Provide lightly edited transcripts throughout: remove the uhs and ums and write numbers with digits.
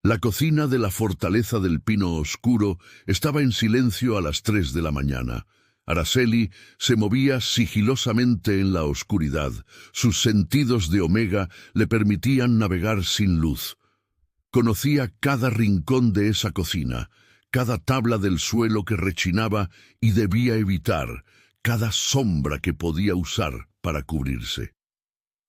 La cocina de la fortaleza del Pino Oscuro estaba en silencio a las 3 de la mañana. Araceli se movía sigilosamente en la oscuridad. Sus sentidos de Omega le permitían navegar sin luz. Conocía cada rincón de esa cocina, cada tabla del suelo que rechinaba y debía evitar, cada sombra que podía usar para cubrirse.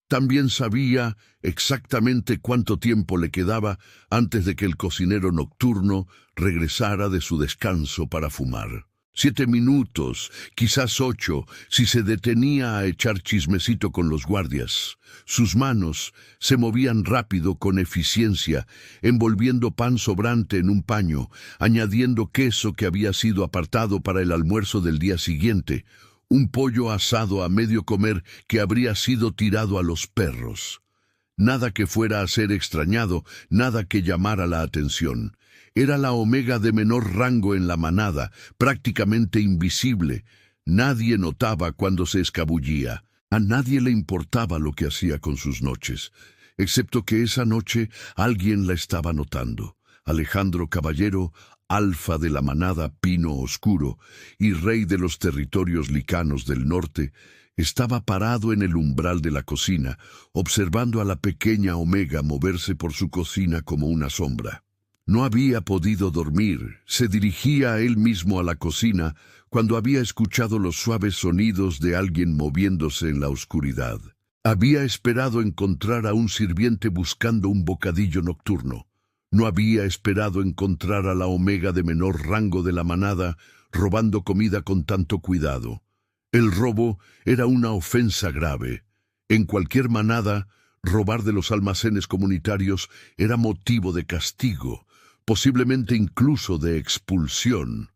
También sabía exactamente cuánto tiempo le quedaba antes de que el cocinero nocturno regresara de su descanso para fumar. 7 minutos, quizás 8, si se detenía a echar chismecito con los guardias. Sus manos se movían rápido con eficiencia, envolviendo pan sobrante en un paño, añadiendo queso que había sido apartado para el almuerzo del día siguiente, un pollo asado a medio comer que habría sido tirado a los perros. Nada que fuera a ser extrañado, nada que llamara la atención. Era la Omega de menor rango en la manada, prácticamente invisible. Nadie notaba cuando se escabullía. A nadie le importaba lo que hacía con sus noches, excepto que esa noche alguien la estaba notando. Alejandro Caballero, alfa de la manada Pino Oscuro y rey de los territorios licanos del norte, estaba parado en el umbral de la cocina, observando a la pequeña Omega moverse por su cocina como una sombra. No había podido dormir. Se dirigía él mismo a la cocina cuando había escuchado los suaves sonidos de alguien moviéndose en la oscuridad. Había esperado encontrar a un sirviente buscando un bocadillo nocturno. No había esperado encontrar a la Omega de menor rango de la manada robando comida con tanto cuidado. El robo era una ofensa grave. En cualquier manada, robar de los almacenes comunitarios era motivo de castigo, posiblemente incluso de expulsión.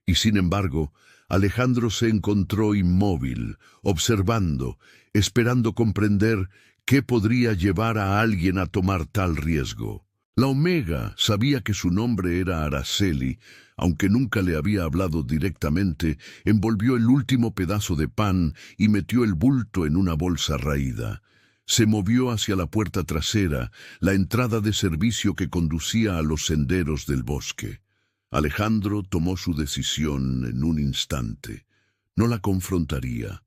Y sin embargo, Alejandro se encontró inmóvil, observando, esperando comprender qué podría llevar a alguien a tomar tal riesgo. La Omega sabía que su nombre era Araceli, aunque nunca le había hablado directamente. Envolvió el último pedazo de pan y metió el bulto en una bolsa raída. Se movió hacia la puerta trasera, la entrada de servicio que conducía a los senderos del bosque. Alejandro tomó su decisión en un instante. No la confrontaría.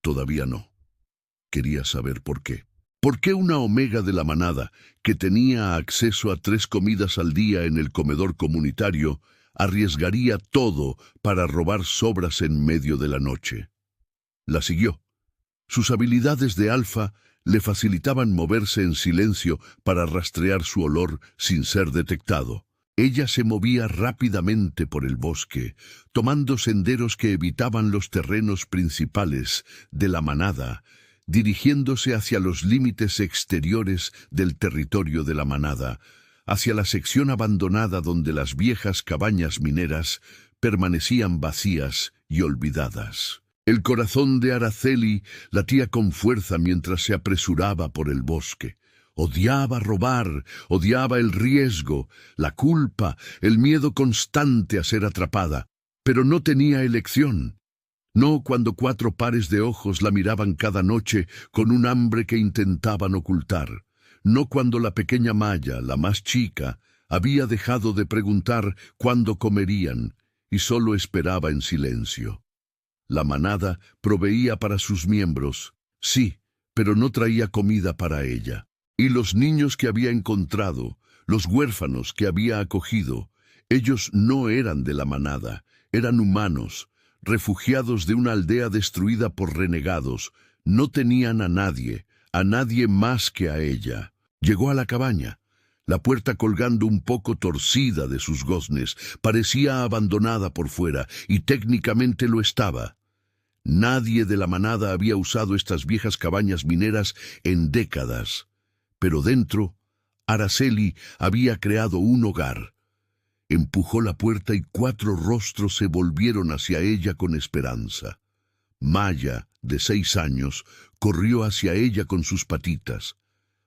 Todavía no. Quería saber por qué. ¿Por qué una Omega de la manada, que tenía acceso a 3 comidas al día en el comedor comunitario, arriesgaría todo para robar sobras en medio de la noche? La siguió. Sus habilidades de alfa le facilitaban moverse en silencio para rastrear su olor sin ser detectado. Ella se movía rápidamente por el bosque, tomando senderos que evitaban los terrenos principales de la manada, dirigiéndose hacia los límites exteriores del territorio de la manada, hacia la sección abandonada donde las viejas cabañas mineras permanecían vacías y olvidadas. El corazón de Araceli latía con fuerza mientras se apresuraba por el bosque. Odiaba robar, odiaba el riesgo, la culpa, el miedo constante a ser atrapada, pero no tenía elección. No cuando 4 pares de ojos la miraban cada noche con un hambre que intentaban ocultar. No cuando la pequeña Maya, la más chica, había dejado de preguntar cuándo comerían y solo esperaba en silencio. La manada proveía para sus miembros, sí, pero no traía comida para ella. Y los niños que había encontrado, los huérfanos que había acogido, ellos no eran de la manada, eran humanos, refugiados de una aldea destruida por renegados. No tenían a nadie más que a ella. Llegó a la cabaña. La puerta, colgando un poco torcida de sus goznes, parecía abandonada por fuera, y técnicamente lo estaba. Nadie de la manada había usado estas viejas cabañas mineras en décadas. Pero dentro, Araceli había creado un hogar. Empujó la puerta y 4 rostros se volvieron hacia ella con esperanza. Maya, de 6 años, corrió hacia ella con sus patitas.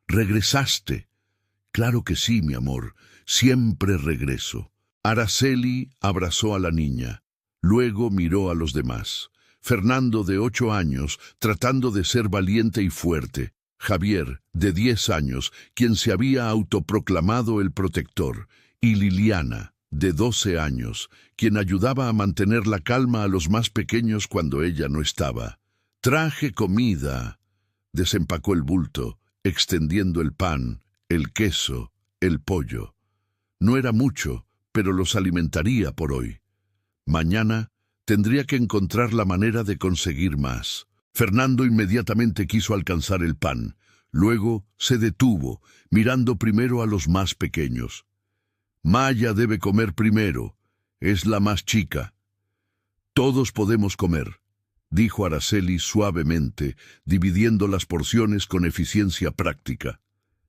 «¿Regresaste?» «Claro que sí, mi amor. Siempre regreso». Araceli abrazó a la niña. Luego miró a los demás. Fernando, de 8 años, tratando de ser valiente y fuerte. Javier, de 10 años, quien se había autoproclamado el protector, y Liliana, de 12 años, quien ayudaba a mantener la calma a los más pequeños cuando ella no estaba. «Traje comida», desempacó el bulto, extendiendo el pan, el queso, el pollo. No era mucho, pero los alimentaría por hoy. Mañana tendría que encontrar la manera de conseguir más. Fernando inmediatamente quiso alcanzar el pan. Luego se detuvo, mirando primero a los más pequeños. «Maya debe comer primero. Es la más chica». «Todos podemos comer», dijo Araceli suavemente, dividiendo las porciones con eficiencia práctica.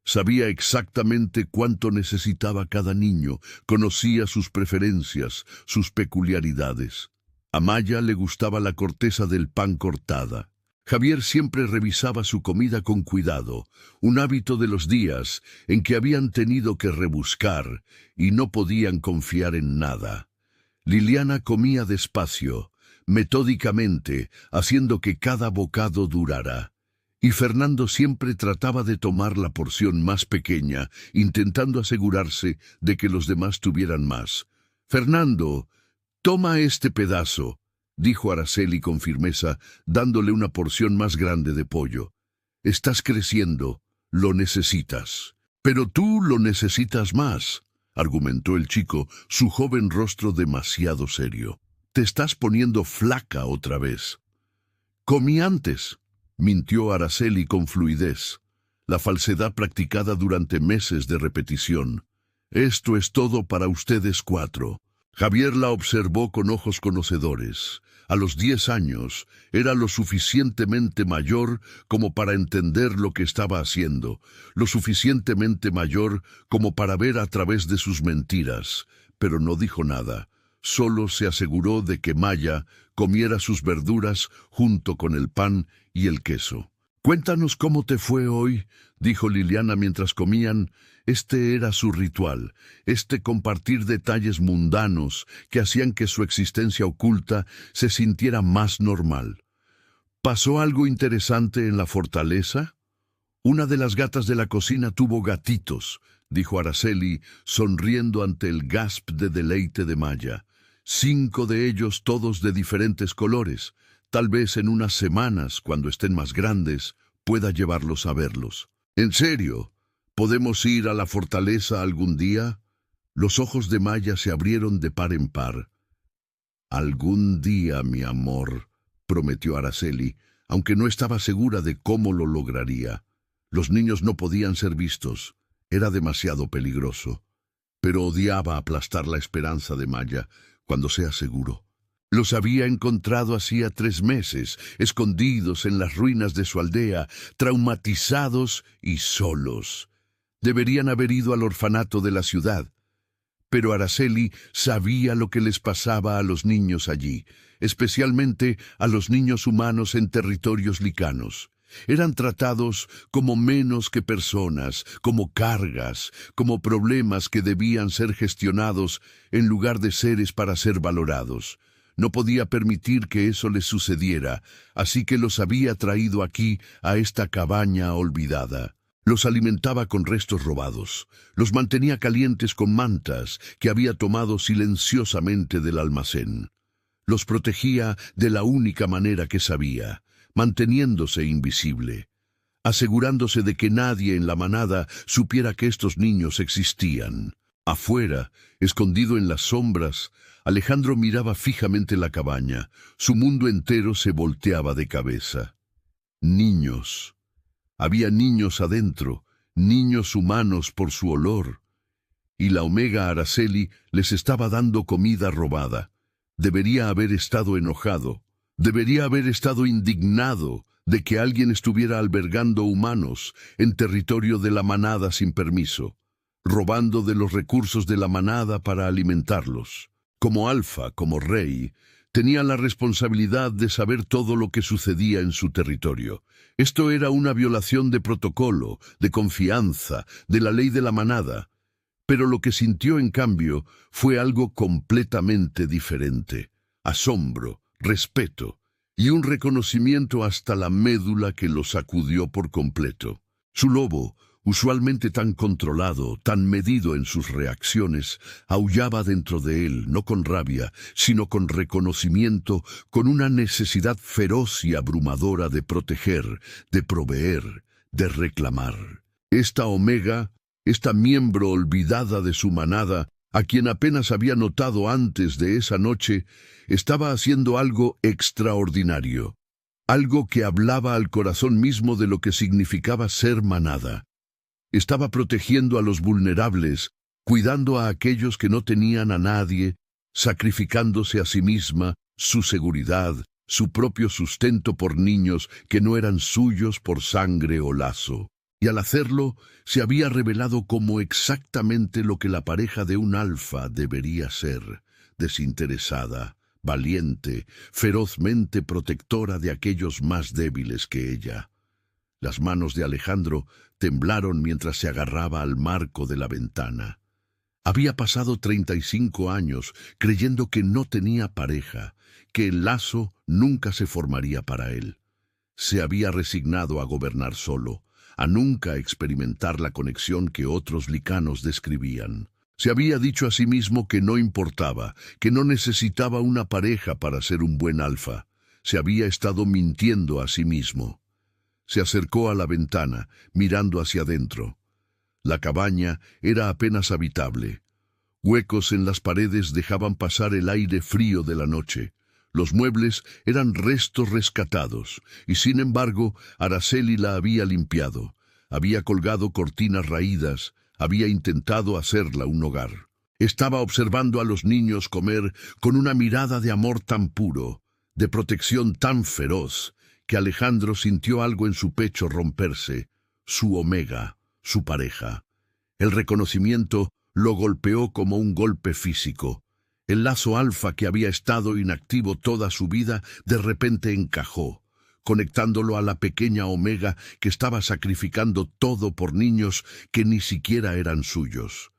Sabía exactamente cuánto necesitaba cada niño, conocía sus preferencias, sus peculiaridades. A Maya le gustaba la corteza del pan cortada. Javier siempre revisaba su comida con cuidado, un hábito de los días en que habían tenido que rebuscar y no podían confiar en nada. Liliana comía despacio, metódicamente, haciendo que cada bocado durara. Y Fernando siempre trataba de tomar la porción más pequeña, intentando asegurarse de que los demás tuvieran más. «Fernando, toma este pedazo», dijo Araceli con firmeza, dándole una porción más grande de pollo. «Estás creciendo, lo necesitas». «Pero tú lo necesitas más», argumentó el chico, su joven rostro demasiado serio. «Te estás poniendo flaca otra vez». «Comí antes», mintió Araceli con fluidez, la falsedad practicada durante meses de repetición. «Esto es todo para ustedes 4». Javier la observó con ojos conocedores. A los 10 años era lo suficientemente mayor como para entender lo que estaba haciendo, lo suficientemente mayor como para ver a través de sus mentiras, pero no dijo nada. Solo se aseguró de que Maya comiera sus verduras junto con el pan y el queso. «Cuéntanos cómo te fue hoy», dijo Liliana mientras comían. Este era su ritual, compartir detalles mundanos que hacían que su existencia oculta se sintiera más normal. «¿Pasó algo interesante en la fortaleza?» «Una de las gatas de la cocina tuvo gatitos», dijo Araceli, sonriendo ante el gasp de deleite de Maya. «5 de ellos, todos de diferentes colores. Tal vez en unas semanas, cuando estén más grandes, pueda llevarlos a verlos». «¿En serio? ¿Podemos ir a la fortaleza algún día?» Los ojos de Maya se abrieron de par en par. «Algún día, mi amor», prometió Araceli, aunque no estaba segura de cómo lo lograría. Los niños no podían ser vistos. Era demasiado peligroso. Pero odiaba aplastar la esperanza de Maya cuando sea seguro. Los había encontrado hacía 3 meses, escondidos en las ruinas de su aldea, traumatizados y solos. Deberían haber ido al orfanato de la ciudad. Pero Araceli sabía lo que les pasaba a los niños allí, especialmente a los niños humanos en territorios licanos. Eran tratados como menos que personas, como cargas, como problemas que debían ser gestionados en lugar de seres para ser valorados. No podía permitir que eso les sucediera, así que los había traído aquí, a esta cabaña olvidada. Los alimentaba con restos robados, los mantenía calientes con mantas que había tomado silenciosamente del almacén. Los protegía de la única manera que sabía, manteniéndose invisible, asegurándose de que nadie en la manada supiera que estos niños existían. Afuera, escondido en las sombras, Alejandro miraba fijamente la cabaña. Su mundo entero se volteaba de cabeza. Niños. Había niños adentro, niños humanos por su olor. Y la Omega Araceli les estaba dando comida robada. Debería haber estado enojado. Debería haber estado indignado de que alguien estuviera albergando humanos en territorio de la manada sin permiso, robando de los recursos de la manada para alimentarlos. Como alfa, como rey, tenía la responsabilidad de saber todo lo que sucedía en su territorio. Esto era una violación de protocolo, de confianza, de la ley de la manada. Pero lo que sintió, en cambio, fue algo completamente diferente. Asombro, respeto. y un reconocimiento hasta la médula que lo sacudió por completo. Su lobo, usualmente tan controlado, tan medido en sus reacciones, aullaba dentro de él, no con rabia, sino con reconocimiento, con una necesidad feroz y abrumadora de proteger, de proveer, de reclamar. Esta Omega, esta miembro olvidada de su manada, a quien apenas había notado antes de esa noche, estaba haciendo algo extraordinario, algo que hablaba al corazón mismo de lo que significaba ser manada. Estaba protegiendo a los vulnerables, cuidando a aquellos que no tenían a nadie, sacrificándose a sí misma, su seguridad, su propio sustento por niños que no eran suyos por sangre o lazo. Y al hacerlo, se había revelado como exactamente lo que la pareja de un alfa debería ser: desinteresada, valiente, ferozmente protectora de aquellos más débiles que ella. Las manos de Alejandro temblaron mientras se agarraba al marco de la ventana. Había pasado 35 años creyendo que no tenía pareja, que el lazo nunca se formaría para él. Se había resignado a gobernar solo, a nunca experimentar la conexión que otros licanos describían. Se había dicho a sí mismo que no importaba, que no necesitaba una pareja para ser un buen alfa. Se había estado mintiendo a sí mismo. Se acercó a la ventana, mirando hacia adentro. La cabaña era apenas habitable. Huecos en las paredes dejaban pasar el aire frío de la noche. Los muebles eran restos rescatados, y sin embargo, Araceli la había limpiado. Había colgado cortinas raídas, había intentado hacerla un hogar. Estaba observando a los niños comer con una mirada de amor tan puro, de protección tan feroz, que Alejandro sintió algo en su pecho romperse, su Omega, su pareja. El reconocimiento lo golpeó como un golpe físico. El lazo alfa que había estado inactivo toda su vida de repente encajó, conectándolo a la pequeña Omega que estaba sacrificando todo por niños que ni siquiera eran suyos,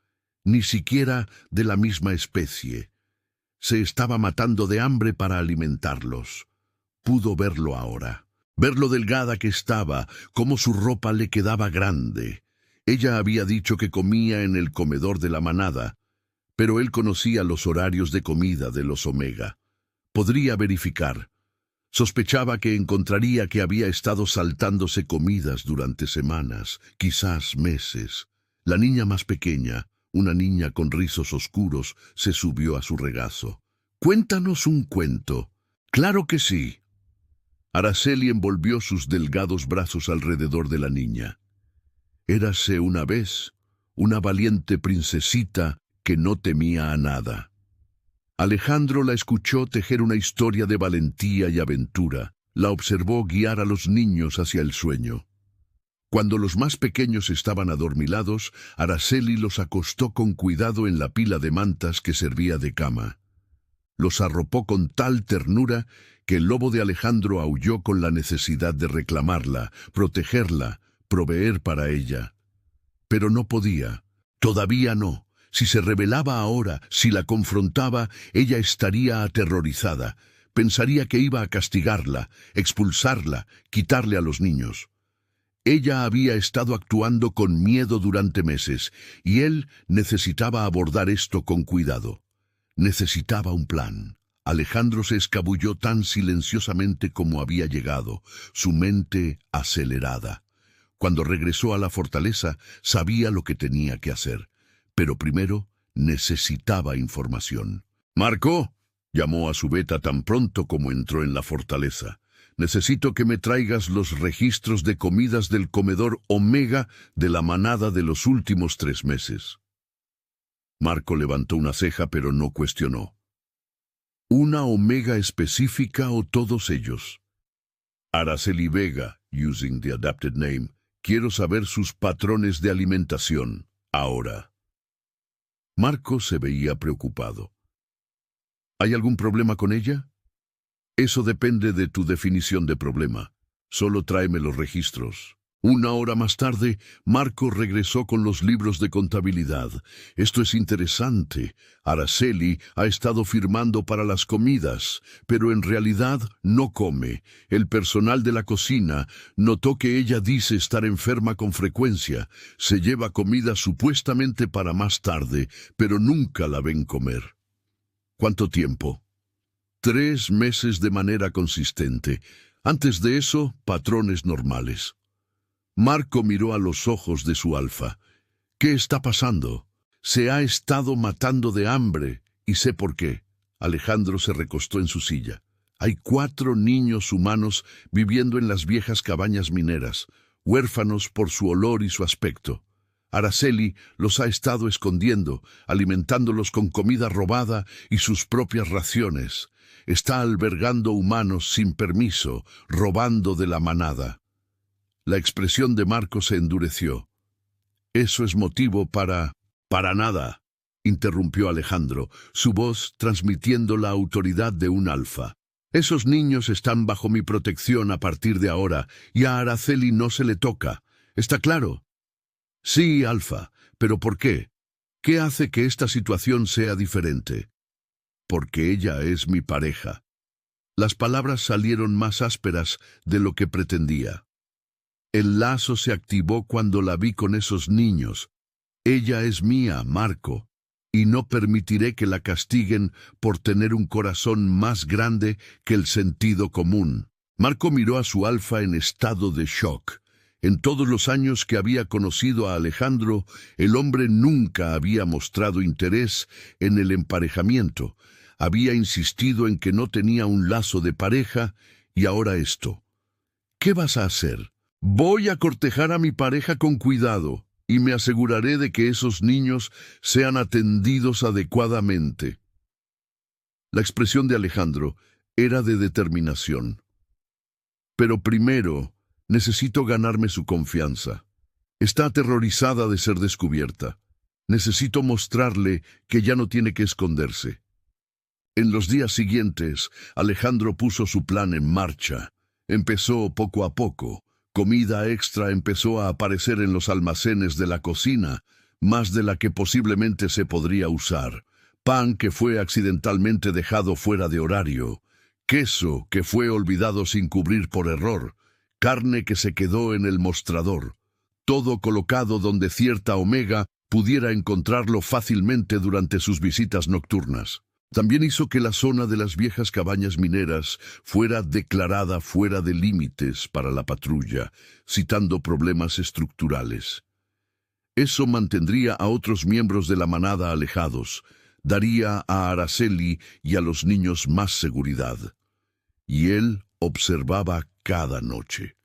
ni siquiera de la misma especie. Se estaba matando de hambre para alimentarlos. Pudo verlo ahora, ver lo delgada que estaba, cómo su ropa le quedaba grande. Ella había dicho que comía en el comedor de la manada, pero él conocía los horarios de comida de los Omega. Podría verificar. Sospechaba que encontraría que había estado saltándose comidas durante semanas, quizás meses. La niña más pequeña, una niña con rizos oscuros, se subió a su regazo. «Cuéntanos un cuento». «Claro que sí». Araceli envolvió sus delgados brazos alrededor de la niña. «Érase una vez una valiente princesita que no temía a nada». Alejandro la escuchó tejer una historia de valentía y aventura. La observó guiar a los niños hacia el sueño. Cuando los más pequeños estaban adormilados, Araceli los acostó con cuidado en la pila de mantas que servía de cama. Los arropó con tal ternura que el lobo de Alejandro aulló con la necesidad de reclamarla, protegerla, proveer para ella. Pero no podía. Todavía no. Si se rebelaba ahora, si la confrontaba, ella estaría aterrorizada. Pensaría que iba a castigarla, expulsarla, quitarle a los niños. Ella había estado actuando con miedo durante meses, y él necesitaba abordar esto con cuidado. Necesitaba un plan. Alejandro se escabulló tan silenciosamente como había llegado, su mente acelerada. Cuando regresó a la fortaleza, sabía lo que tenía que hacer. Pero primero necesitaba información. «Marco», llamó a su beta tan pronto como entró en la fortaleza. «Necesito que me traigas los registros de comidas del comedor Omega de la manada de los últimos 3 meses». Marco levantó una ceja pero no cuestionó. «¿Una Omega específica o todos ellos?» «Araceli Vega, using the adapted name. Quiero saber sus patrones de alimentación, ahora». Marco se veía preocupado. «¿Hay algún problema con ella?» «Eso depende de tu definición de problema. Solo tráeme los registros». Una hora más tarde, Marco regresó con los libros de contabilidad. Esto es interesante. Araceli ha estado firmando para las comidas, pero en realidad no come. El personal de la cocina notó que ella dice estar enferma con frecuencia. Se lleva comida supuestamente para más tarde, pero nunca la ven comer. ¿Cuánto tiempo? 3 meses de manera consistente. Antes de eso, patrones normales. Marco miró a los ojos de su alfa. ¿Qué está pasando? Se ha estado matando de hambre, y sé por qué. Alejandro se recostó en su silla. Hay 4 niños humanos viviendo en las viejas cabañas mineras, huérfanos por su olor y su aspecto. Araceli los ha estado escondiendo, alimentándolos con comida robada y sus propias raciones. Está albergando humanos sin permiso, robando de la manada. La expresión de Marco se endureció. «Eso es motivo para...» «Para nada», interrumpió Alejandro, su voz transmitiendo la autoridad de un alfa. «Esos niños están bajo mi protección a partir de ahora, y a Araceli no se le toca. ¿Está claro?» «Sí, alfa. ¿Pero por qué? ¿Qué hace que esta situación sea diferente?» «Porque ella es mi pareja». Las palabras salieron más ásperas de lo que pretendía. El lazo se activó cuando la vi con esos niños. Ella es mía, Marco, y no permitiré que la castiguen por tener un corazón más grande que el sentido común. Marco miró a su alfa en estado de shock. En todos los años que había conocido a Alejandro, el hombre nunca había mostrado interés en el emparejamiento. Había insistido en que no tenía un lazo de pareja, y ahora esto. ¿Qué vas a hacer? Voy a cortejar a mi pareja con cuidado, y me aseguraré de que esos niños sean atendidos adecuadamente. La expresión de Alejandro era de determinación. Pero primero, necesito ganarme su confianza. Está aterrorizada de ser descubierta. Necesito mostrarle que ya no tiene que esconderse. En los días siguientes, Alejandro puso su plan en marcha. Empezó poco a poco. Comida extra empezó a aparecer en los almacenes de la cocina, más de la que posiblemente se podría usar. Pan que fue accidentalmente dejado fuera de horario. Queso que fue olvidado sin cubrir por error. Carne que se quedó en el mostrador. Todo colocado donde cierta Omega pudiera encontrarlo fácilmente durante sus visitas nocturnas. También hizo que la zona de las viejas cabañas mineras fuera declarada fuera de límites para la patrulla, citando problemas estructurales. Eso mantendría a otros miembros de la manada alejados, daría a Araceli y a los niños más seguridad. Y él observaba cada noche.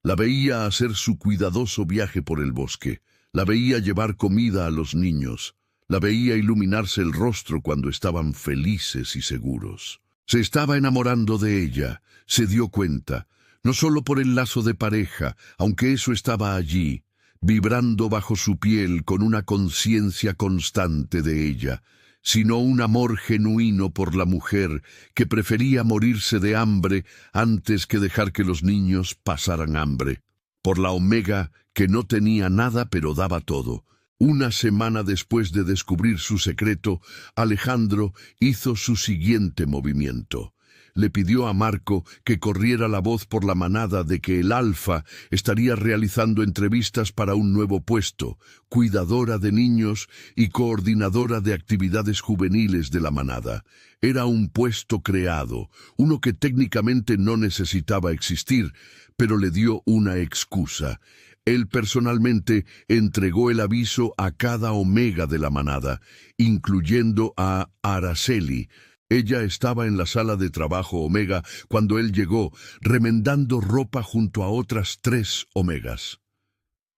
La veía hacer su cuidadoso viaje por el bosque, la veía llevar comida a los niños, la veía iluminarse el rostro cuando estaban felices y seguros. Se estaba enamorando de ella, se dio cuenta, no solo por el lazo de pareja, aunque eso estaba allí, vibrando bajo su piel con una conciencia constante de ella, sino un amor genuino por la mujer que prefería morirse de hambre antes que dejar que los niños pasaran hambre. Por la Omega, que no tenía nada pero daba todo. Una semana después de descubrir su secreto, Alejandro hizo su siguiente movimiento. Le pidió a Marco que corriera la voz por la manada de que el alfa estaría realizando entrevistas para un nuevo puesto, cuidadora de niños y coordinadora de actividades juveniles de la manada. Era un puesto creado, uno que técnicamente no necesitaba existir, pero le dio una excusa. Él personalmente entregó el aviso a cada Omega de la manada, incluyendo a Araceli. Ella estaba en la sala de trabajo Omega cuando él llegó, remendando ropa junto a otras 3 Omegas.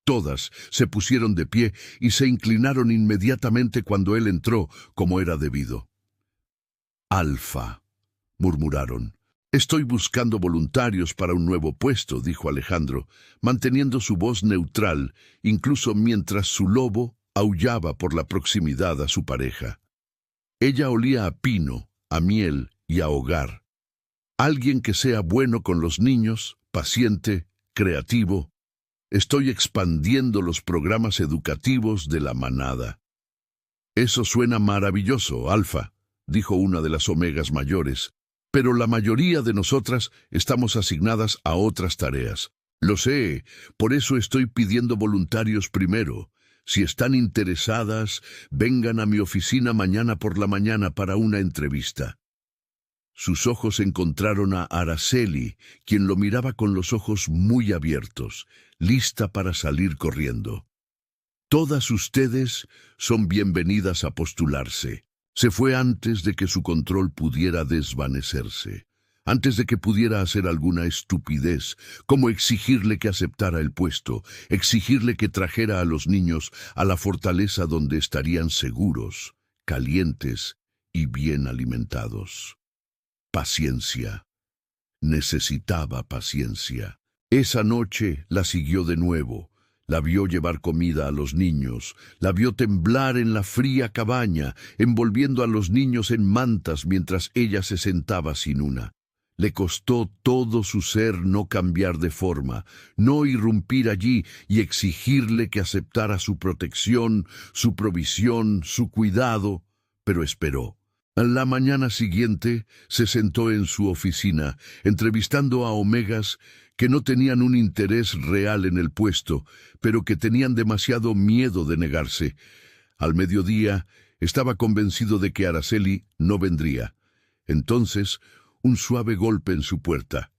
Todas se pusieron de pie y se inclinaron inmediatamente cuando él entró, como era debido. «Alfa», murmuraron. «Estoy buscando voluntarios para un nuevo puesto», dijo Alejandro, manteniendo su voz neutral, incluso mientras su lobo aullaba por la proximidad a su pareja. Ella olía a pino, a miel y a hogar. Alguien que sea bueno con los niños, paciente, creativo. Estoy expandiendo los programas educativos de la manada. Eso suena maravilloso, Alfa, dijo una de las omegas mayores, pero la mayoría de nosotras estamos asignadas a otras tareas. Lo sé, por eso estoy pidiendo voluntarios primero. Si están interesadas, vengan a mi oficina mañana por la mañana para una entrevista. Sus ojos encontraron a Araceli, quien lo miraba con los ojos muy abiertos, lista para salir corriendo. Todas ustedes son bienvenidas a postularse. Se fue antes de que su control pudiera desvanecerse, antes de que pudiera hacer alguna estupidez, como exigirle que aceptara el puesto, exigirle que trajera a los niños a la fortaleza donde estarían seguros, calientes y bien alimentados. Paciencia. Necesitaba paciencia. Esa noche la siguió de nuevo. La vio llevar comida a los niños, la vio temblar en la fría cabaña, envolviendo a los niños en mantas mientras ella se sentaba sin una. Le costó todo su ser no cambiar de forma, no irrumpir allí y exigirle que aceptara su protección, su provisión, su cuidado, pero esperó. A la mañana siguiente se sentó en su oficina, entrevistando a omegas que no tenían un interés real en el puesto, pero que tenían demasiado miedo de negarse. Al mediodía estaba convencido de que Araceli no vendría. Entonces, un suave golpe en su puerta.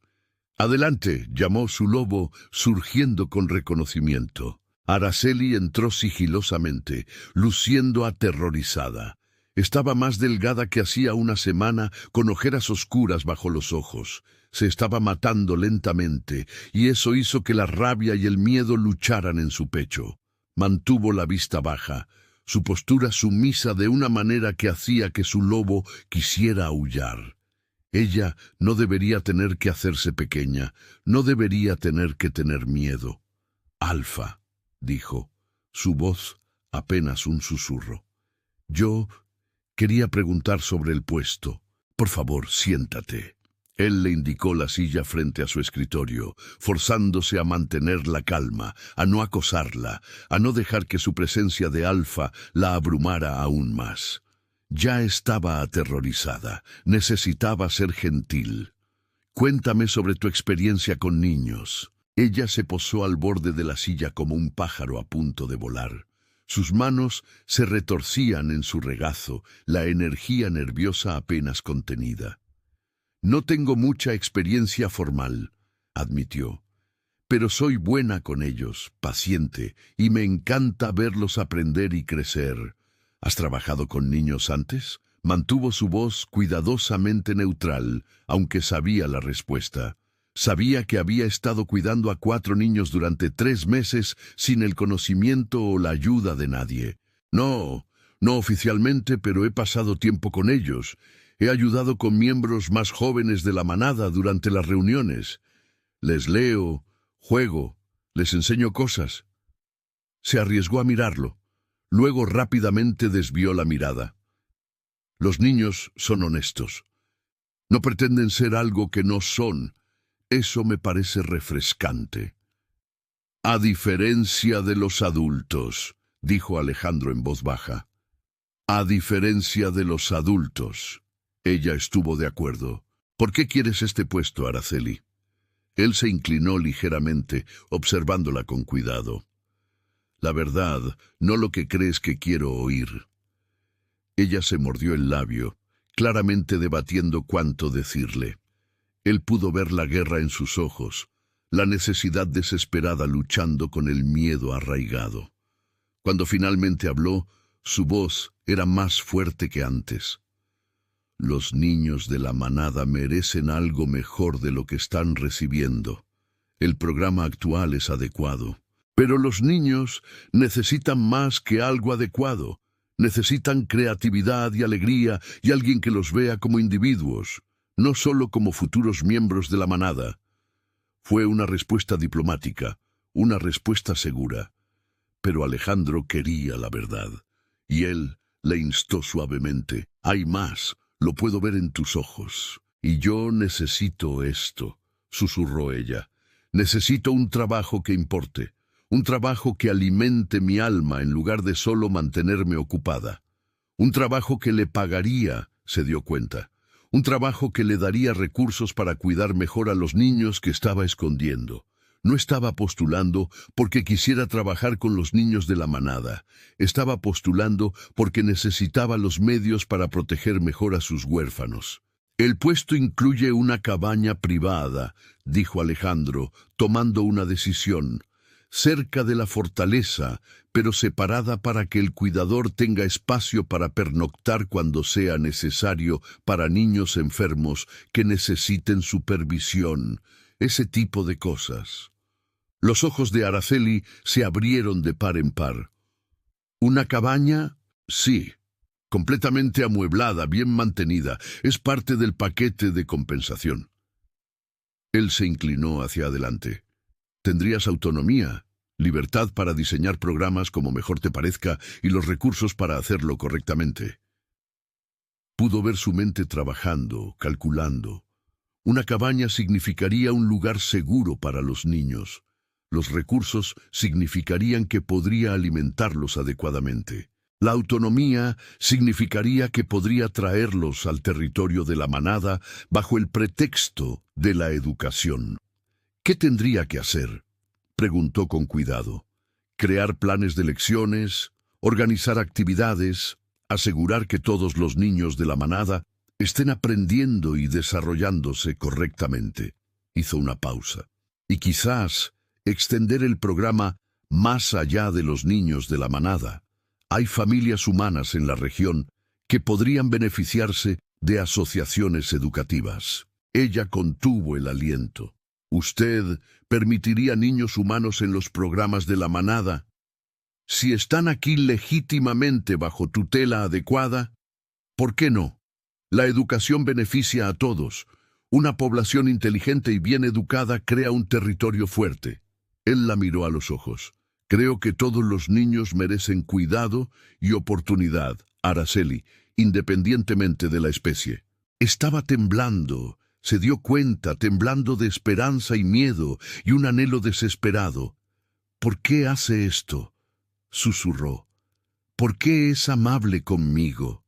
«Adelante», llamó su lobo, surgiendo con reconocimiento. Araceli entró sigilosamente, luciendo aterrorizada. Estaba más delgada que hacía una semana, con ojeras oscuras bajo los ojos. Se estaba matando lentamente, y eso hizo que la rabia y el miedo lucharan en su pecho. Mantuvo la vista baja, su postura sumisa de una manera que hacía que su lobo quisiera aullar. Ella no debería tener que hacerse pequeña, no debería tener que tener miedo. «Alfa», dijo, su voz apenas un susurro. «Yo quería preguntar sobre el puesto. Por favor, siéntate». Él le indicó la silla frente a su escritorio, forzándose a mantener la calma, a no acosarla, a no dejar que su presencia de Alfa la abrumara aún más. Ya estaba aterrorizada, necesitaba ser gentil. «Cuéntame sobre tu experiencia con niños». Ella se posó al borde de la silla como un pájaro a punto de volar. Sus manos se retorcían en su regazo, la energía nerviosa apenas contenida. «No tengo mucha experiencia formal», admitió, «pero soy buena con ellos, paciente, y me encanta verlos aprender y crecer». «¿Has trabajado con niños antes?». Mantuvo su voz cuidadosamente neutral, aunque sabía la respuesta. Sabía que había estado cuidando a 4 niños durante 3 meses sin el conocimiento o la ayuda de nadie. «No oficialmente, pero he pasado tiempo con ellos. He ayudado con miembros más jóvenes de la manada durante las reuniones. Les leo, juego, les enseño cosas». Se arriesgó a mirarlo. Luego rápidamente desvió la mirada. «Los niños son honestos. No pretenden ser algo que no son. Eso me parece refrescante». «A diferencia de los adultos», dijo Alejandro en voz baja. «A diferencia de los adultos». Ella estuvo de acuerdo. «¿Por qué quieres este puesto, Araceli?». Él se inclinó ligeramente, observándola con cuidado. «La verdad, no lo que crees que quiero oír». Ella se mordió el labio, claramente debatiendo cuánto decirle. Él pudo ver la guerra en sus ojos, la necesidad desesperada luchando con el miedo arraigado. Cuando finalmente habló, su voz era más fuerte que antes. «Los niños de la manada merecen algo mejor de lo que están recibiendo. El programa actual es adecuado. Pero los niños necesitan más que algo adecuado. Necesitan creatividad y alegría y alguien que los vea como individuos, no solo como futuros miembros de la manada». Fue una respuesta diplomática, una respuesta segura. Pero Alejandro quería la verdad, y él le instó suavemente. «Hay más, lo puedo ver en tus ojos. Y yo necesito esto», susurró ella. «Necesito un trabajo que importe, Un trabajo que alimente mi alma en lugar de solo mantenerme ocupada. Un trabajo que le pagaría, se dio cuenta. Un trabajo que le daría recursos para cuidar mejor a los niños que estaba escondiendo. No estaba postulando porque quisiera trabajar con los niños de la manada. Estaba postulando porque necesitaba los medios para proteger mejor a sus huérfanos. El puesto incluye una cabaña privada, dijo Alejandro, tomando una decisión. Cerca de la fortaleza, pero separada para que el cuidador tenga espacio para pernoctar cuando sea necesario para niños enfermos que necesiten supervisión, ese tipo de cosas. Los ojos de Araceli se abrieron de par en par. ¿Una cabaña? Sí. Completamente amueblada, bien mantenida. Es parte del paquete de compensación. Él se inclinó hacia adelante. Tendrías autonomía, libertad para diseñar programas como mejor te parezca y los recursos para hacerlo correctamente. Pudo ver su mente trabajando, calculando. Una cabaña significaría un lugar seguro para los niños. Los recursos significarían que podría alimentarlos adecuadamente. La autonomía significaría que podría traerlos al territorio de la manada bajo el pretexto de la educación. ¿Qué tendría que hacer?, preguntó con cuidado. Crear planes de lecciones, organizar actividades, asegurar que todos los niños de la manada estén aprendiendo y desarrollándose correctamente. Hizo una pausa. Y quizás extender el programa más allá de los niños de la manada. Hay familias humanas en la región que podrían beneficiarse de asociaciones educativas. Ella contuvo el aliento. ¿Usted permitiría niños humanos en los programas de la manada? Si están aquí legítimamente bajo tutela adecuada, ¿por qué no? La educación beneficia a todos. Una población inteligente y bien educada crea un territorio fuerte. Él la miró a los ojos. Creo que todos los niños merecen cuidado y oportunidad, Araceli, independientemente de la especie. Estaba temblando. Se dio cuenta, temblando de esperanza y miedo y un anhelo desesperado. ¿Por qué hace esto?, susurró. ¿Por qué es amable conmigo?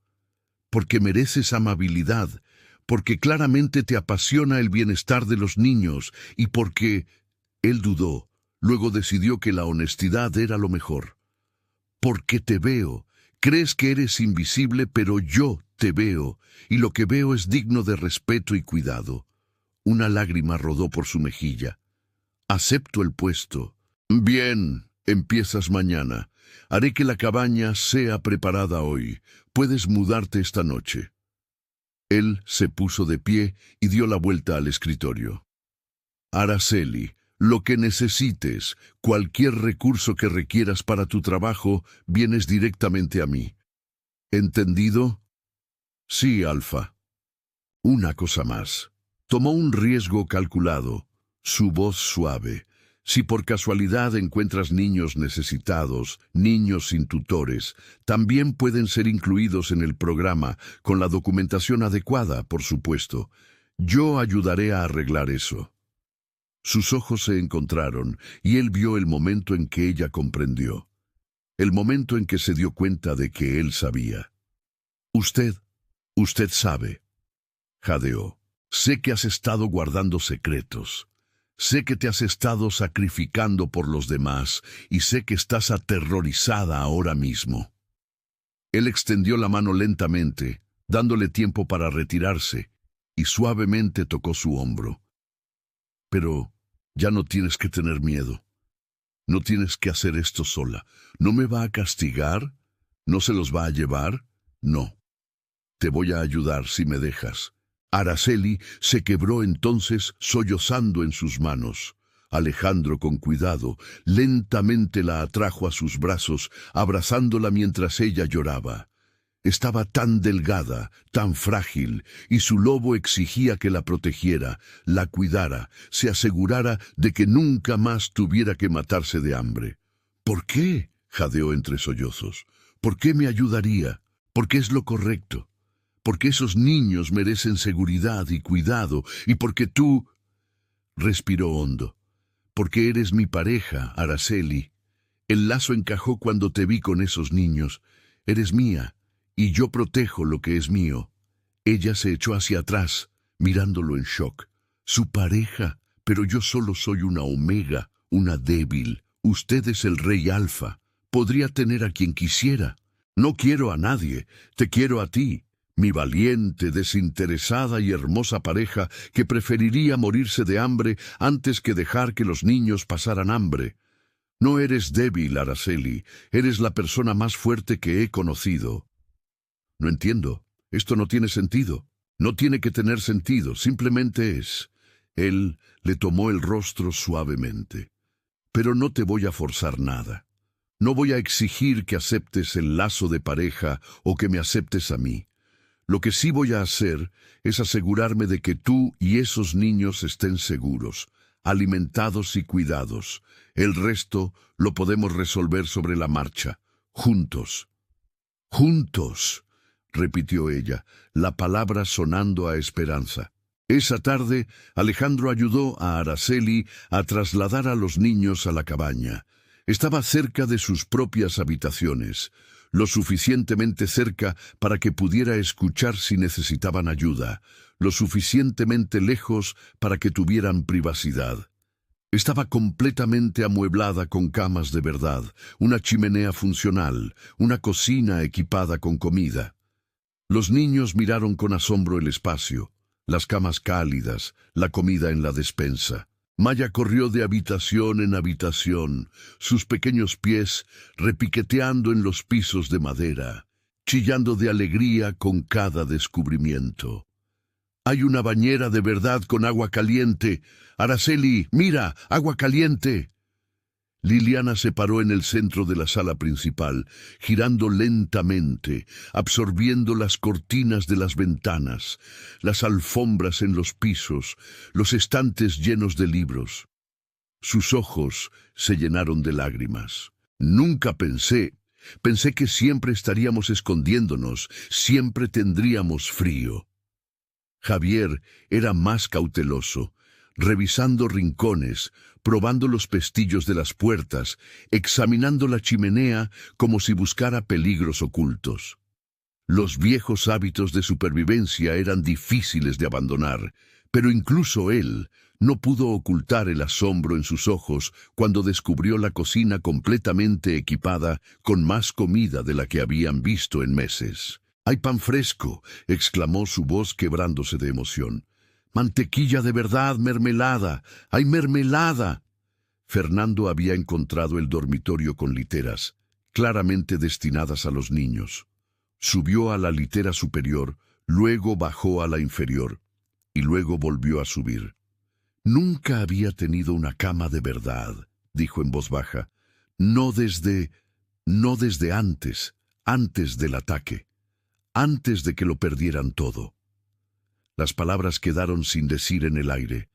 Porque mereces amabilidad, porque claramente te apasiona el bienestar de los niños y porque... Él dudó, luego decidió que la honestidad era lo mejor. Porque te veo. Crees que eres invisible, pero yo te veo, y lo que veo es digno de respeto y cuidado. Una lágrima rodó por su mejilla. Acepto el puesto. Bien, empiezas mañana. Haré que la cabaña sea preparada hoy. Puedes mudarte esta noche. Él se puso de pie y dio la vuelta al escritorio. Araceli, lo que necesites, cualquier recurso que requieras para tu trabajo, vienes directamente a mí. ¿Entendido? Sí, Alfa. Una cosa más. Tomó un riesgo calculado, su voz suave. Si por casualidad encuentras niños necesitados, niños sin tutores, también pueden ser incluidos en el programa, con la documentación adecuada, por supuesto. Yo ayudaré a arreglar eso. Sus ojos se encontraron y él vio el momento en que ella comprendió. El momento en que se dio cuenta de que él sabía. Usted sabe, jadeó. Sé que has estado guardando secretos. Sé que te has estado sacrificando por los demás y sé que estás aterrorizada ahora mismo. Él extendió la mano lentamente, dándole tiempo para retirarse, y suavemente tocó su hombro. Pero ya no tienes que tener miedo. No tienes que hacer esto sola. ¿No me va a castigar? ¿No se los va a llevar? No. Te voy a ayudar si me dejas. Araceli se quebró entonces sollozando en sus manos. Alejandro, con cuidado, lentamente la atrajo a sus brazos, abrazándola mientras ella lloraba. Estaba tan delgada, tan frágil, y su lobo exigía que la protegiera, la cuidara, se asegurara de que nunca más tuviera que matarse de hambre. ¿Por qué?, jadeó entre sollozos. ¿Por qué me ayudaría? Porque es lo correcto. Porque esos niños merecen seguridad y cuidado, y porque tú... Respiró hondo. Porque eres mi pareja, Araceli. El lazo encajó cuando te vi con esos niños. Eres mía, y yo protejo lo que es mío. Ella se echó hacia atrás, mirándolo en shock. Su pareja, pero yo solo soy una omega, una débil. Usted es el rey alfa. Podría tener a quien quisiera. No quiero a nadie, te quiero a ti. Mi valiente, desinteresada y hermosa pareja que preferiría morirse de hambre antes que dejar que los niños pasaran hambre. No eres débil, Araceli, eres la persona más fuerte que he conocido. No entiendo, esto no tiene sentido. No tiene que tener sentido, simplemente es. Él le tomó el rostro suavemente. Pero no te voy a forzar nada. No voy a exigir que aceptes el lazo de pareja o que me aceptes a mí. Lo que sí voy a hacer es asegurarme de que tú y esos niños estén seguros, alimentados y cuidados. El resto lo podemos resolver sobre la marcha, juntos. ¡Juntos!, repitió ella, la palabra sonando a esperanza. Esa tarde, Alejandro ayudó a Araceli a trasladar a los niños a la cabaña. Estaba cerca de sus propias habitaciones, lo suficientemente cerca para que pudiera escuchar si necesitaban ayuda, lo suficientemente lejos para que tuvieran privacidad. Estaba completamente amueblada con camas de verdad, una chimenea funcional, una cocina equipada con comida. Los niños miraron con asombro el espacio, las camas cálidas, la comida en la despensa. Maya corrió de habitación en habitación, sus pequeños pies repiqueteando en los pisos de madera, chillando de alegría con cada descubrimiento. «Hay una bañera de verdad con agua caliente. Araceli, mira, agua caliente». Liliana se paró en el centro de la sala principal, girando lentamente, absorbiendo las cortinas de las ventanas, las alfombras en los pisos, los estantes llenos de libros. Sus ojos se llenaron de lágrimas. Nunca pensé que siempre estaríamos escondiéndonos, siempre tendríamos frío. Javier era más cauteloso, revisando rincones, probando los pestillos de las puertas, examinando la chimenea como si buscara peligros ocultos. Los viejos hábitos de supervivencia eran difíciles de abandonar, pero incluso él no pudo ocultar el asombro en sus ojos cuando descubrió la cocina completamente equipada con más comida de la que habían visto en meses. «¡Hay pan fresco!», exclamó su voz quebrándose de emoción. «¡Mantequilla de verdad, mermelada! ¡Hay mermelada!». Fernando había encontrado el dormitorio con literas, claramente destinadas a los niños. Subió a la litera superior, luego bajó a la inferior, y luego volvió a subir. «Nunca había tenido una cama de verdad», dijo en voz baja. No desde antes del ataque, antes de que lo perdieran todo». Las palabras quedaron sin decir en el aire.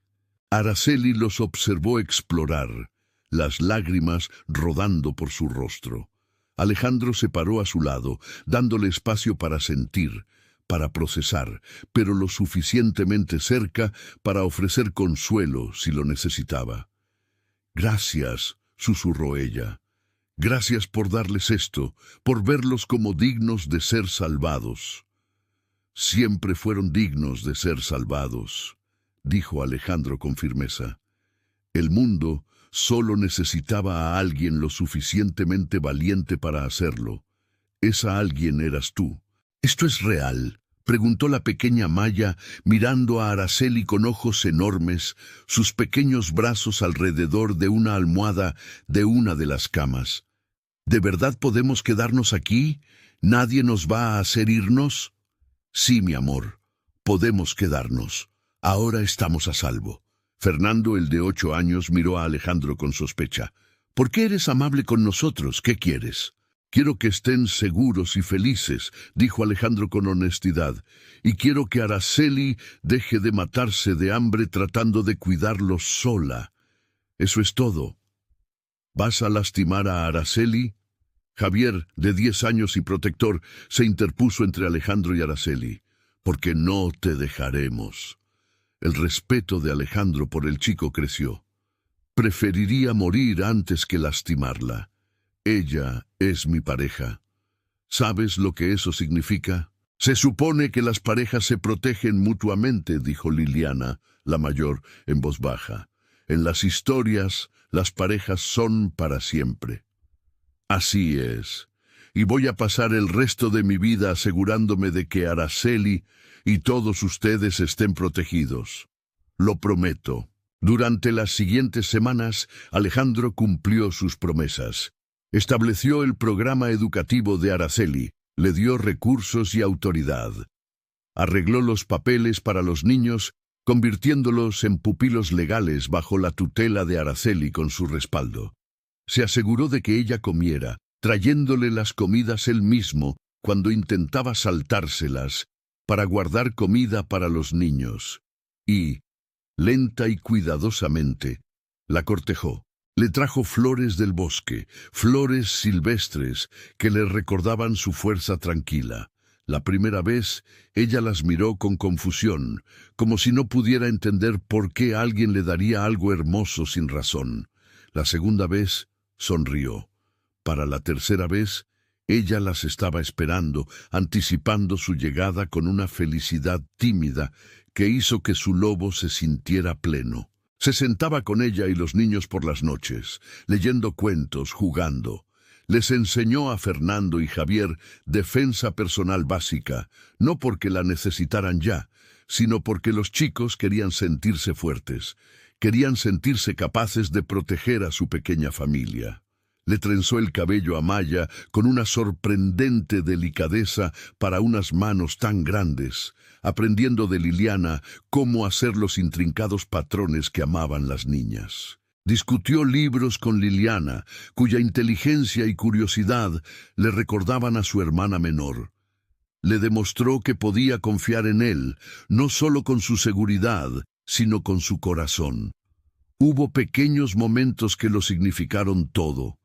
Araceli los observó explorar, las lágrimas rodando por su rostro. Alejandro se paró a su lado, dándole espacio para sentir, para procesar, pero lo suficientemente cerca para ofrecer consuelo si lo necesitaba. «Gracias», susurró ella. «Gracias por darles esto, por verlos como dignos de ser salvados». «Siempre fueron dignos de ser salvados», dijo Alejandro con firmeza. «El mundo solo necesitaba a alguien lo suficientemente valiente para hacerlo. Esa alguien eras tú». «¿Esto es real?», preguntó la pequeña Maya, mirando a Araceli con ojos enormes, sus pequeños brazos alrededor de una almohada de una de las camas. «¿De verdad podemos quedarnos aquí? ¿Nadie nos va a hacer irnos?» «Sí, mi amor, podemos quedarnos. Ahora estamos a salvo». Fernando, el de 8 años, miró a Alejandro con sospecha. «¿Por qué eres amable con nosotros? ¿Qué quieres?» «Quiero que estén seguros y felices», dijo Alejandro con honestidad. «Y quiero que Araceli deje de matarse de hambre tratando de cuidarlos sola. Eso es todo». «¿Vas a lastimar a Araceli?». Javier, de 10 años y protector, se interpuso entre Alejandro y Araceli. «Porque no te dejaremos». El respeto de Alejandro por el chico creció. «Preferiría morir antes que lastimarla». ella es mi pareja. ¿Sabes lo que eso significa? Se supone que las parejas se protegen mutuamente, dijo Liliana, la mayor, en voz baja. En las historias, las parejas son para siempre. Así es. Y voy a pasar el resto de mi vida asegurándome de que Araceli y todos ustedes estén protegidos. Lo prometo. Durante las siguientes semanas, Alejandro cumplió sus promesas. Estableció el programa educativo de Araceli, le dio recursos y autoridad. Arregló los papeles para los niños, convirtiéndolos en pupilos legales bajo la tutela de Araceli con su respaldo. Se aseguró de que ella comiera, trayéndole las comidas él mismo cuando intentaba saltárselas, para guardar comida para los niños. Y, lenta y cuidadosamente, la cortejó. Le trajo flores del bosque, flores silvestres que le recordaban su fuerza tranquila. La primera vez, ella las miró con confusión, como si no pudiera entender por qué alguien le daría algo hermoso sin razón. La segunda vez, sonrió. Para la tercera vez, ella las estaba esperando, anticipando su llegada con una felicidad tímida que hizo que su lobo se sintiera pleno. Se sentaba con ella y los niños por las noches, leyendo cuentos, jugando. Les enseñó a Fernando y Javier defensa personal básica, no porque la necesitaran ya, sino porque los chicos querían sentirse fuertes, querían sentirse capaces de proteger a su pequeña familia. Le trenzó el cabello a Maya con una sorprendente delicadeza para unas manos tan grandes, aprendiendo de Liliana cómo hacer los intrincados patrones que amaban las niñas. Discutió libros con Liliana, cuya inteligencia y curiosidad le recordaban a su hermana menor. Le demostró que podía confiar en él, no solo con su seguridad, sino con su corazón. Hubo pequeños momentos que lo significaron todo.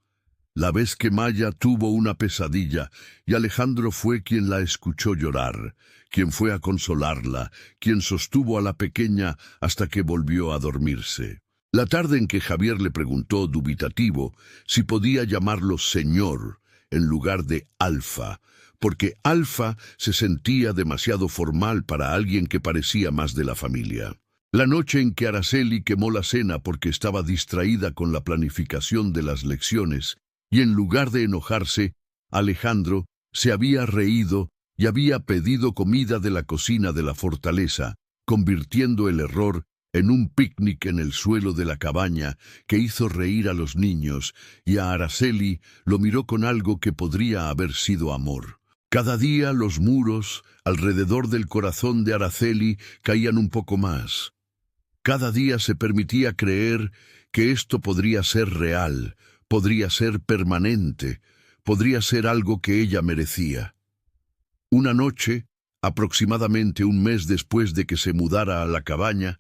La vez que Maya tuvo una pesadilla y Alejandro fue quien la escuchó llorar, quien fue a consolarla, quien sostuvo a la pequeña hasta que volvió a dormirse. La tarde en que Javier le preguntó, dubitativo, si podía llamarlo señor en lugar de Alfa, porque Alfa se sentía demasiado formal para alguien que parecía más de la familia. La noche en que Araceli quemó la cena porque estaba distraída con la planificación de las lecciones, y en lugar de enojarse, Alejandro se había reído y había pedido comida de la cocina de la fortaleza, convirtiendo el error en un picnic en el suelo de la cabaña que hizo reír a los niños, y a Araceli lo miró con algo que podría haber sido amor. Cada día los muros alrededor del corazón de Araceli caían un poco más. Cada día se permitía creer que esto podría ser real, podría ser permanente, podría ser algo que ella merecía. Una noche, aproximadamente un mes después de que se mudara a la cabaña,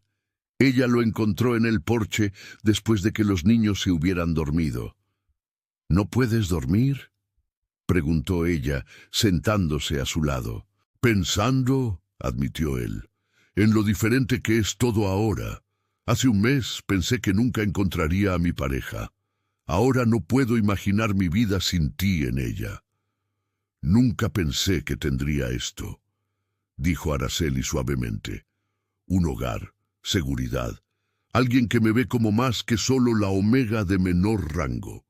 ella lo encontró en el porche después de que los niños se hubieran dormido. ¿No puedes dormir?, preguntó ella, sentándose a su lado. Pensando, admitió él, en lo diferente que es todo ahora. Hace un mes pensé que nunca encontraría a mi pareja. Ahora no puedo imaginar mi vida sin ti en ella. Nunca pensé que tendría esto, dijo Araceli suavemente. Un hogar, seguridad, alguien que me ve como más que solo la omega de menor rango.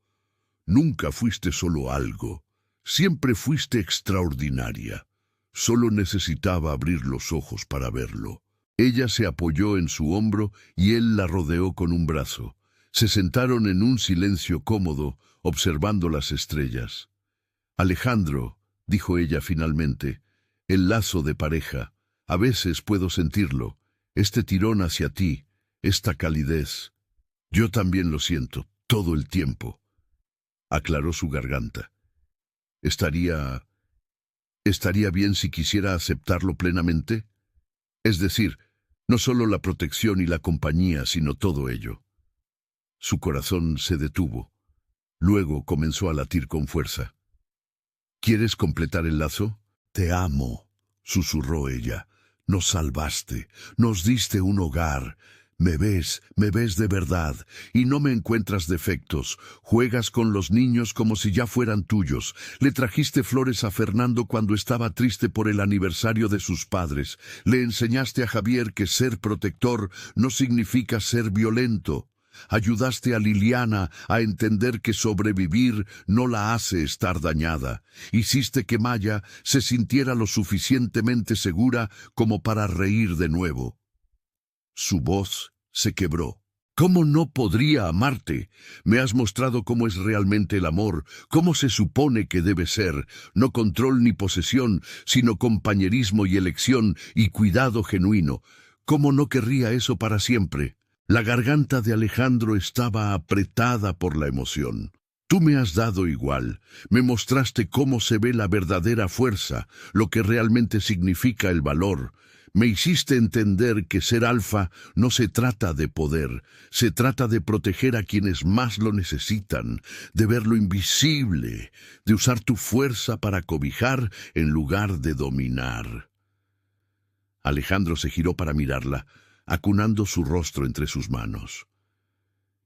Nunca fuiste solo algo, siempre fuiste extraordinaria. Solo necesitaba abrir los ojos para verlo. Ella se apoyó en su hombro y él la rodeó con un brazo. Se sentaron en un silencio cómodo, observando las estrellas. Alejandro, dijo ella finalmente, el lazo de pareja, a veces puedo sentirlo, este tirón hacia ti, esta calidez. Yo también lo siento, todo el tiempo. Aclaró su garganta. ¿Estaría bien si quisiera aceptarlo plenamente? Es decir, no solo la protección y la compañía, sino todo ello. Su corazón se detuvo. Luego comenzó a latir con fuerza. ¿Quieres completar el lazo? Te amo, susurró ella. Nos salvaste, nos diste un hogar. me ves de verdad, y no me encuentras defectos. Juegas con los niños como si ya fueran tuyos. Le trajiste flores a Fernando cuando estaba triste por el aniversario de sus padres. Le enseñaste a Javier que ser protector no significa ser violento. Ayudaste a Liliana a entender que sobrevivir no la hace estar dañada. Hiciste que Maya se sintiera lo suficientemente segura como para reír de nuevo. Su voz se quebró. ¿Cómo no podría amarte? Me has mostrado cómo es realmente el amor, cómo se supone que debe ser, no control ni posesión, sino compañerismo y elección y cuidado genuino. ¿Cómo no querría eso para siempre? La garganta de Alejandro estaba apretada por la emoción. Tú me has dado igual. Me mostraste cómo se ve la verdadera fuerza, lo que realmente significa el valor. Me hiciste entender que ser alfa no se trata de poder, se trata de proteger a quienes más lo necesitan, de ver lo invisible, de usar tu fuerza para cobijar en lugar de dominar. Alejandro se giró para mirarla, acunando su rostro entre sus manos.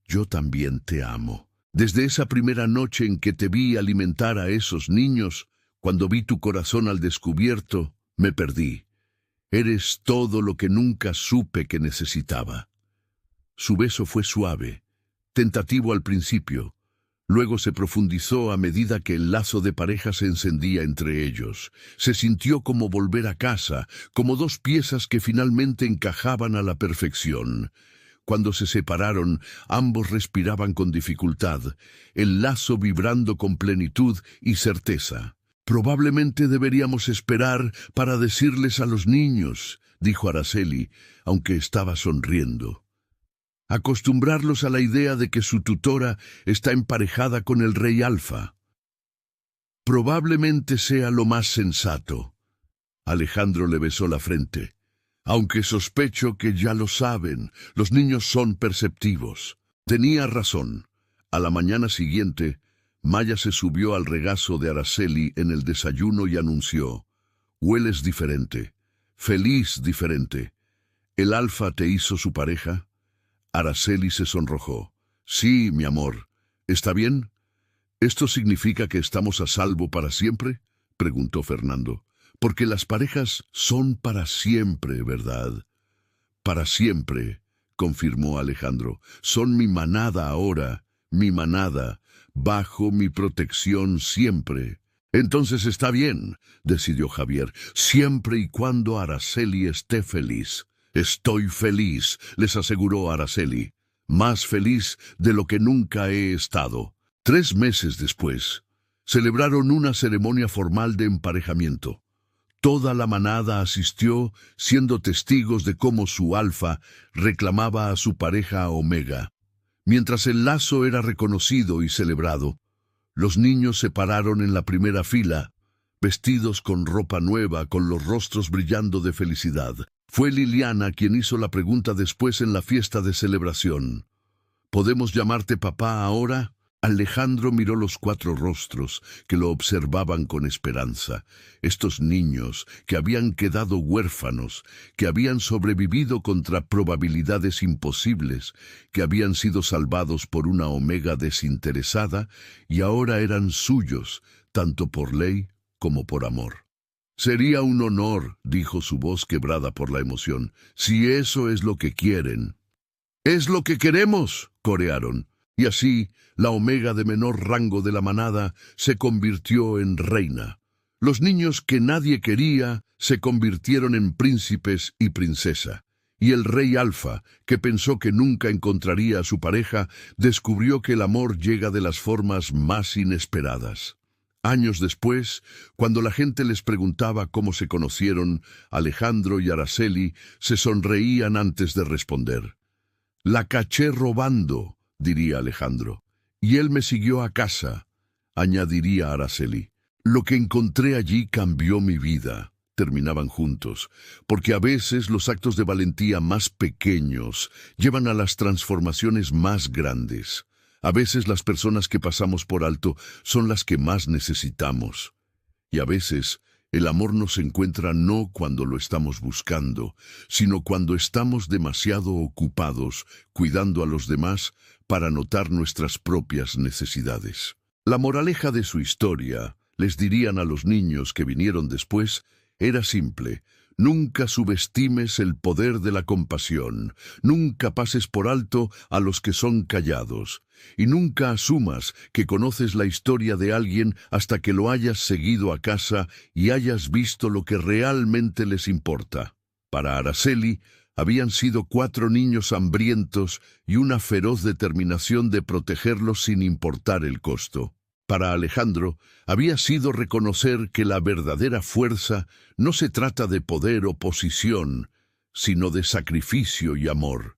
Yo también te amo. Desde esa primera noche en que te vi alimentar a esos niños, cuando vi tu corazón al descubierto, me perdí. Eres todo lo que nunca supe que necesitaba. Su beso fue suave, tentativo al principio. Luego se profundizó a medida que el lazo de pareja se encendía entre ellos. Se sintió como volver a casa, como dos piezas que finalmente encajaban a la perfección. Cuando se separaron, ambos respiraban con dificultad, el lazo vibrando con plenitud y certeza. Probablemente deberíamos esperar para decirles a los niños, dijo Araceli, aunque estaba sonriendo. Acostumbrarlos a la idea de que su tutora está emparejada con el rey Alfa. Probablemente sea lo más sensato. Alejandro le besó la frente. Aunque sospecho que ya lo saben, los niños son perceptivos. Tenía razón. A la mañana siguiente, Maya se subió al regazo de Araceli en el desayuno y anunció: «Hueles diferente, feliz diferente. ¿El Alfa te hizo su pareja?» Araceli se sonrojó. «Sí, mi amor. ¿Está bien? ¿Esto significa que estamos a salvo para siempre?», preguntó Fernando. «Porque las parejas son para siempre, ¿verdad?» «Para siempre», confirmó Alejandro. «Son mi manada ahora, mi manada, bajo mi protección siempre». «Entonces está bien», decidió Javier, «siempre y cuando Araceli esté feliz». «Estoy feliz», les aseguró Araceli, «más feliz de lo que nunca he estado». 3 meses después, celebraron una ceremonia formal de emparejamiento. Toda la manada asistió, siendo testigos de cómo su Alfa reclamaba a su pareja Omega. Mientras el lazo era reconocido y celebrado, los niños se pararon en la primera fila, vestidos con ropa nueva, con los rostros brillando de felicidad. Fue Liliana quien hizo la pregunta después en la fiesta de celebración. «¿Podemos llamarte papá ahora?» Alejandro miró los 4 rostros que lo observaban con esperanza. Estos niños que habían quedado huérfanos, que habían sobrevivido contra probabilidades imposibles, que habían sido salvados por una Omega desinteresada y ahora eran suyos, tanto por ley como por amor. «Sería un honor», dijo su voz quebrada por la emoción, «si eso es lo que quieren». «Es lo que queremos», corearon. Y así, la Omega de menor rango de la manada se convirtió en reina. Los niños que nadie quería se convirtieron en príncipes y princesa. Y el rey Alfa, que pensó que nunca encontraría a su pareja, descubrió que el amor llega de las formas más inesperadas. Años después, cuando la gente les preguntaba cómo se conocieron, Alejandro y Araceli se sonreían antes de responder. «La caché robando», diría Alejandro. «Y él me siguió a casa», añadiría Araceli. «Lo que encontré allí cambió mi vida», terminaban juntos, porque a veces los actos de valentía más pequeños llevan a las transformaciones más grandes. A veces las personas que pasamos por alto son las que más necesitamos. Y a veces El amor nos encuentra no cuando lo estamos buscando, sino cuando estamos demasiado ocupados cuidando a los demás para notar nuestras propias necesidades. La moraleja de su historia, les dirían a los niños que vinieron después, era simple. Nunca subestimes el poder de la compasión, nunca pases por alto a los que son callados, y nunca asumas que conoces la historia de alguien hasta que lo hayas seguido a casa y hayas visto lo que realmente les importa. Para Araceli, habían sido 4 niños hambrientos y una feroz determinación de protegerlos sin importar el costo. Para Alejandro, había sido reconocer que la verdadera fuerza no se trata de poder o posición, sino de sacrificio y amor.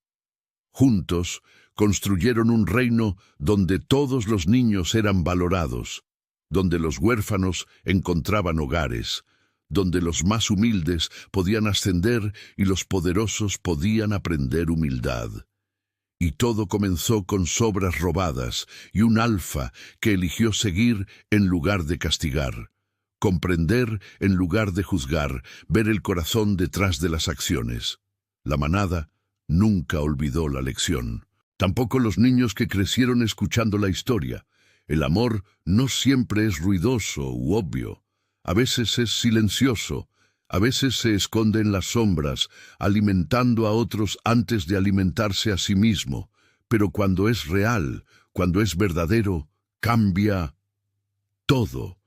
Juntos, construyeron un reino donde todos los niños eran valorados, donde los huérfanos encontraban hogares, donde los más humildes podían ascender y los poderosos podían aprender humildad. Y todo comenzó con sobras robadas y un alfa que eligió seguir en lugar de castigar, comprender en lugar de juzgar, ver el corazón detrás de las acciones. La manada nunca olvidó la lección. Tampoco los niños que crecieron escuchando la historia. El amor no siempre es ruidoso u obvio. A veces es silencioso. A veces se esconde en las sombras, alimentando a otros antes de alimentarse a sí mismo. Pero cuando es real, cuando es verdadero, cambia todo.